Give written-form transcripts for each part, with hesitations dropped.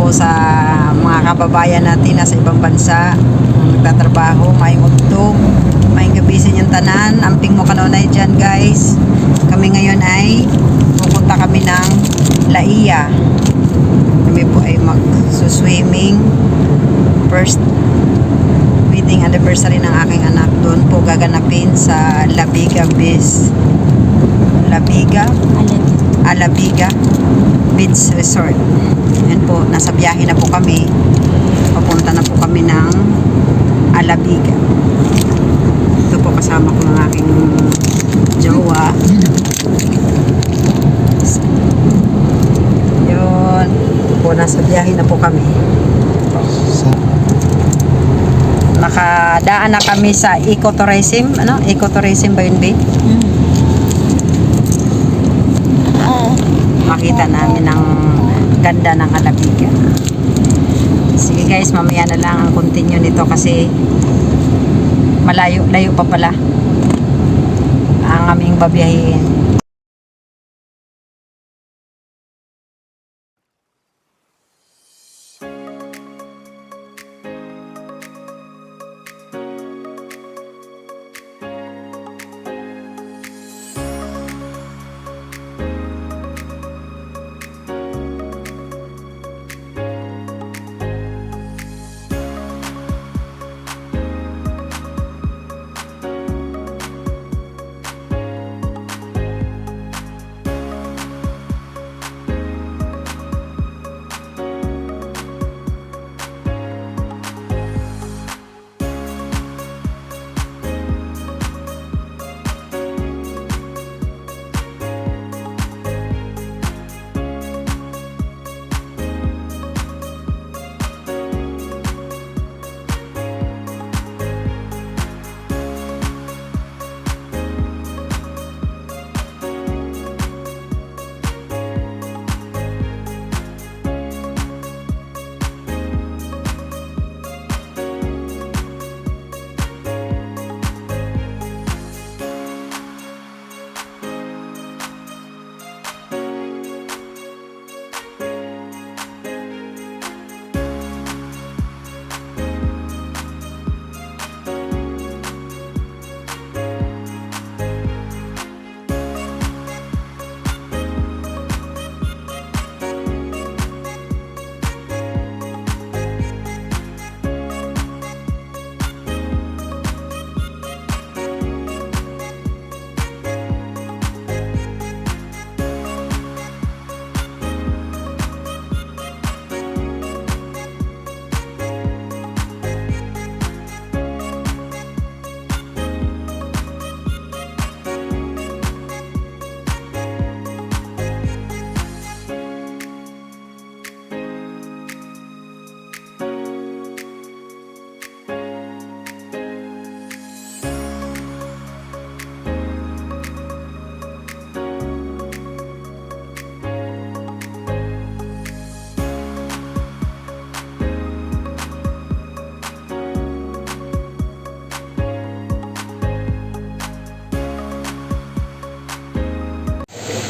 po sa mga kababayan natin nasa ibang bansa nagtatrabaho, may magtog, may gabi sa inyong tanan. Amping mo kanunay dyan guys. Kami ngayon ay pupunta kami ng Laia. Kami po ay mag-swimming. First wedding anniversary ng aking anak. Doon po gaganapin sa Alabiga Beach Resort. Yan po, nasa biyahe na po kami. Papunta na po kami ng Alabiga. Ito po kasama ko ng aking jowa. Yun. Po, nasa biyahe na po kami. Nakadaan na kami sa ecotourism. Ano? Ecotourism ba yun, babe? Makita namin ang ganda ng Alabiga. Sige guys, mamaya na lang ang continue nito kasi malayo-layo pa pala ang aming babiyahin.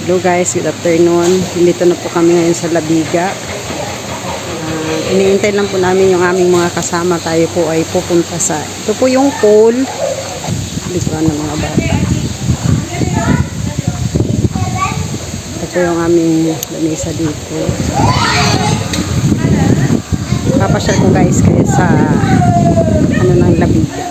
Hello guys, good afternoon. Dito na po kami ngayon sa Alabiga. Iniintay lang po namin yung aming mga kasama. Tayo po ay pupunta sa... Ito po yung pool. Likuan ng mga bata. Ito po yung aming lamesa dito. Papasyal ko guys kayo sa ano ng Alabiga.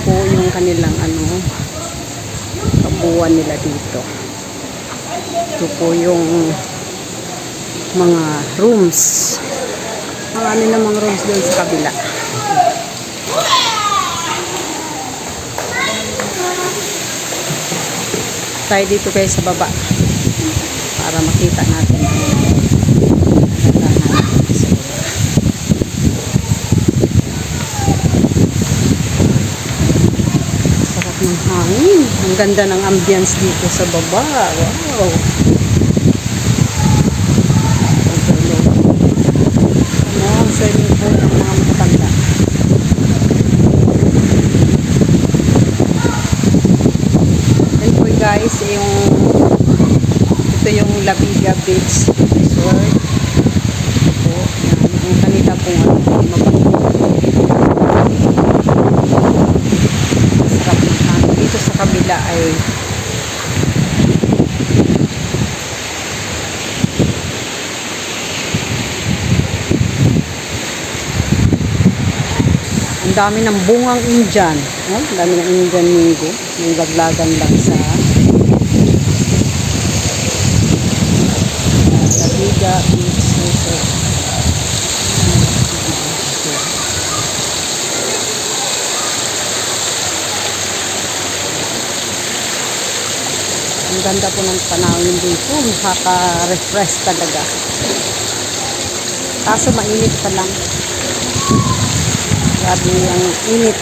Po yung kanilang kabuuan nila dito. Ito po yung mga rooms. Marami namang rooms doon sa kabila. Tayo dito guys sa baba para makita natin ng hangin. Ang ganda ng ambience dito sa baba. Wow! Ang swimming pool ng mga matatanda. Labiga Beach Resort. Po, yan. Ang kanila pong mabago. Sarap ng hangin. Dito sa kabila ay ang dami ng bungang Indian. Oh, ang dami ng Indian mango. Yung laglagan lang sa Labiga Beach Resort. Ang ganda po ng panahon dito. Nakaka-refresh talaga. Kaso mainit pa lang. Grabe ang init.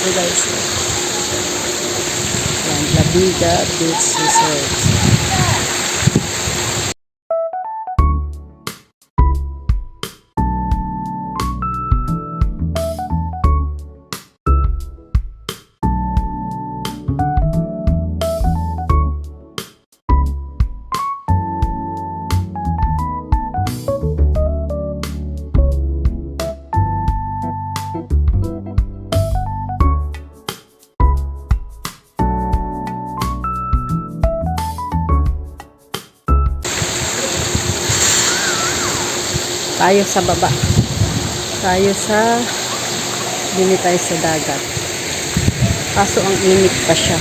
So guys, yan, Labiga Beach Resort. Tayo sa baba. Tayo sa bili tayo sa dagat. Kaso ang init pa siya.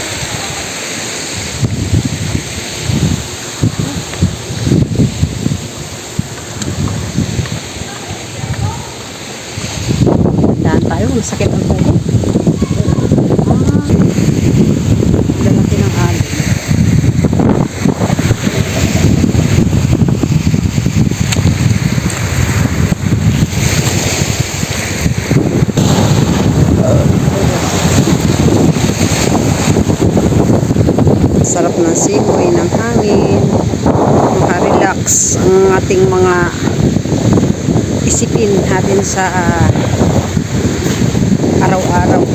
Dahan tayo. Masakit ang tuhod. Lalaki ng alon. Sarap ng simoy, ng hangin, makarelax ang ating mga isipin natin sa araw-araw.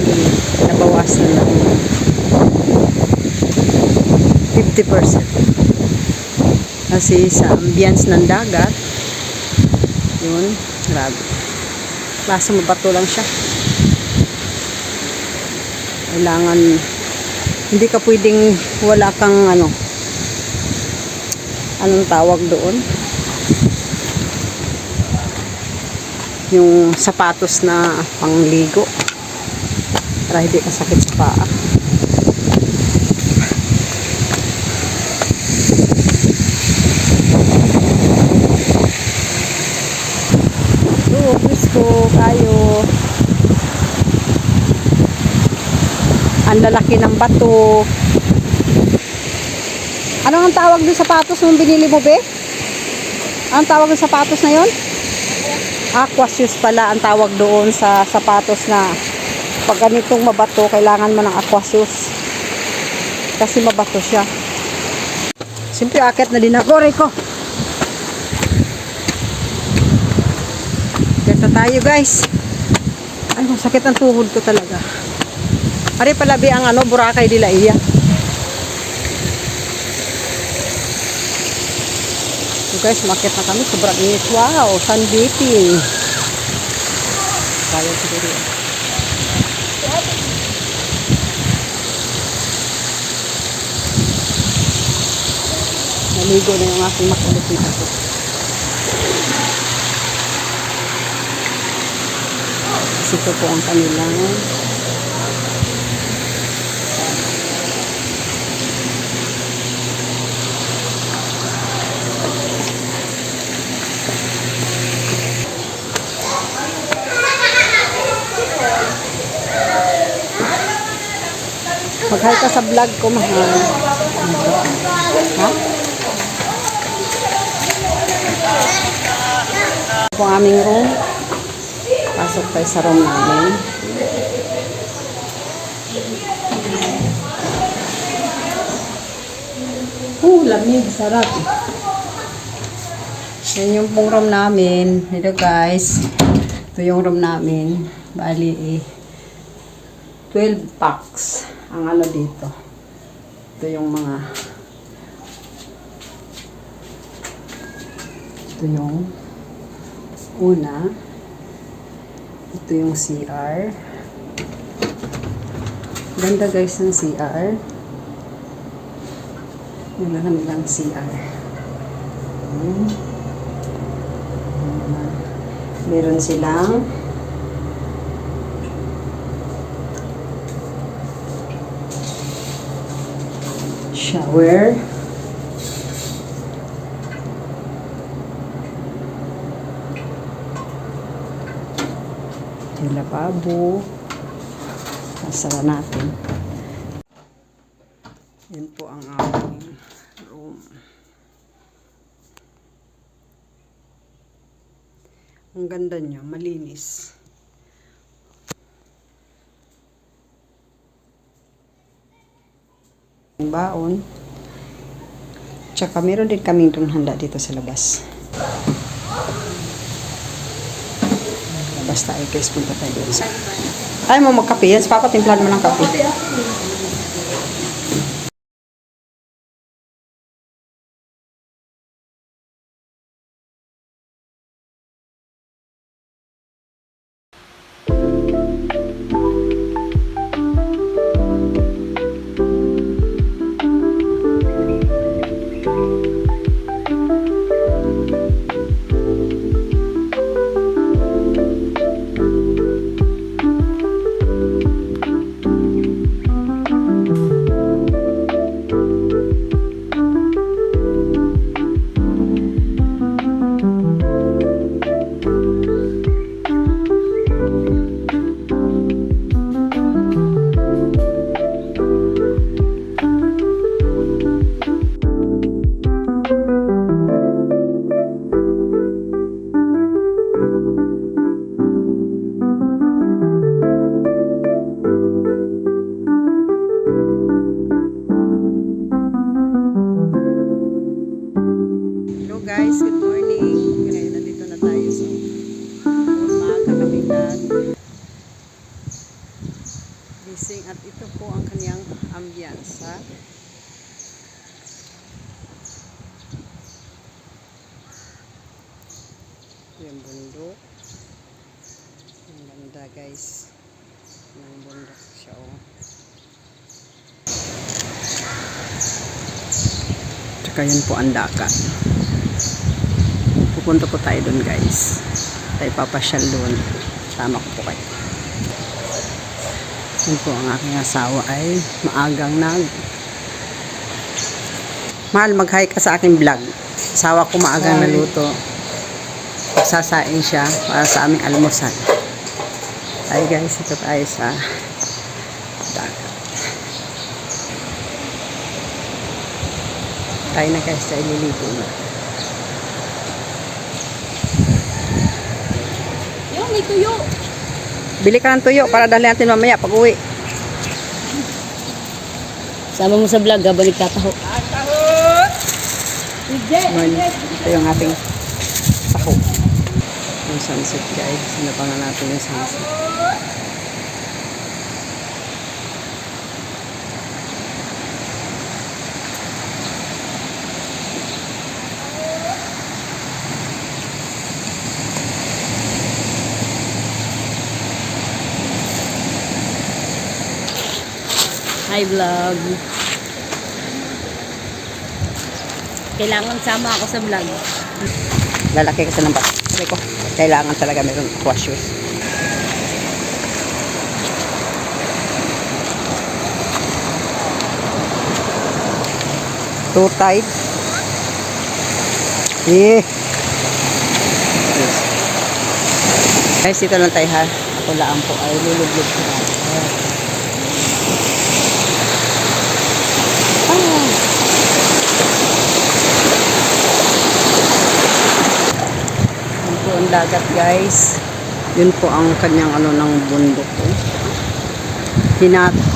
Nabawasan ng 50%. Kasi sa ambience ng dagat, yun, grabe. Kaso mabato lang siya. Kailangan hindi ka pwedeng wala kang anong tawag doon, yung sapatos na pangligo para hindi ka sakit sa paa. Presko kayo. Ang lalaki ng bato. Ano ang tawag doon sa sapatos nung binili mo, be? Anong tawag doon sa sapatos na yon? Aqua shoes pala ang tawag doon sa sapatos na pag ganitong mabato, kailangan mo ng aqua shoes. Kasi mabato siya. Siyempre, akit na din ako, Rico. Dito tayo, guys. Ay, masakit ang tuhod ko talaga. Ari pala bi ang Boracay de la Iya. So guys, makit na kami. Sobrang init. Wow, sunbathing. Kaya siguro. Naligo na yung aking makulit ako. Kasi ito po ang kanilang mag-hi ka sa vlog ko, mahal. Ha? Ito ang aming room. Pasok tayo sa room namin. Lamig, sarap. Yan yung pong room namin. Ito guys. Ito yung room namin. Bali 12 packs ang ano dito. Ito yung mga ito yung una. Ito yung CR. Ganda guys ng CR. Yung lang CR. Meron silang shower. Yung lababo. Sasara natin. Yan po ang aming room. Ang ganda niya, malinis. Baon. Tsaka meron din kaming doon handa dito sa labas. Labas tayo guys, punta tayo doon sa... Ay mo magkape yan, papatimplahan mo ng kape. Guys, good morning. Ngayon, nandito na tayo sa umaga kami gising at ito po ang kanyang ambiyansa. Yung bundok. Ang ganda guys. Ng bundok siya oh. Tsaka yun po ang dagat. Pupunta po tayo doon guys. Tayo papasyal doon. Sama ko po kayo. Yun po ang aking asawa ay maagang Mahal, mag-hi ka sa aking vlog. Asawa ko maagang naluto. Magsasain siya para sa aming almusal. Ay guys, ito tayo sa dagat. Tayo na guys, tayo liligo na. May tuyo. Bili ka ng tuyo para dali natin mamaya pag uwi. Sama mo sa vlog, balik tataho. Ito yung ating taho. Yung sunset guys. Sinapangan natin yung sunset. Hi vlog. Kailangan sama ako sa vlog. Lalaki kasi ng bata. Sabi ko, kailangan talaga meron wash shoes. Too tight. Eh. Guys, dito lang tayo ha. Ako lang po ay lulublog ko na. Ang dagat guys, yun po ang kanyang ano ng bundok po.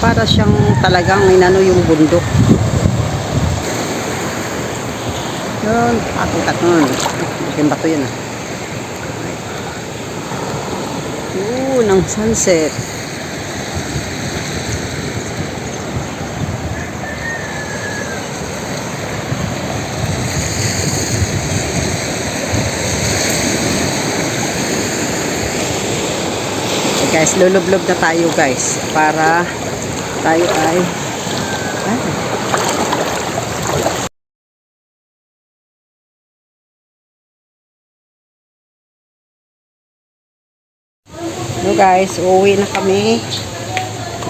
Para siyang talagang inano yung bundok. Yun, akitat nun. Yung bato yun ah. Ng sunset. guys, lulublob na tayo guys para tayo ay so guys, uuwi na kami.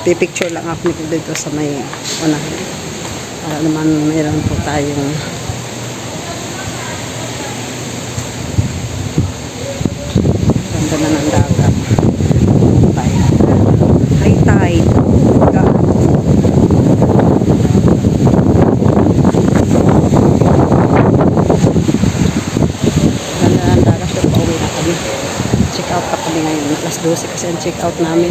Pipicture lang ako nito dito sa may unahan para naman mayroon po tayong ganda na ng dagat. High tide. Ganda ng dagat. So pauwi na kami. Check out pa kami ngayon. Plus 12 kasi ang check out namin.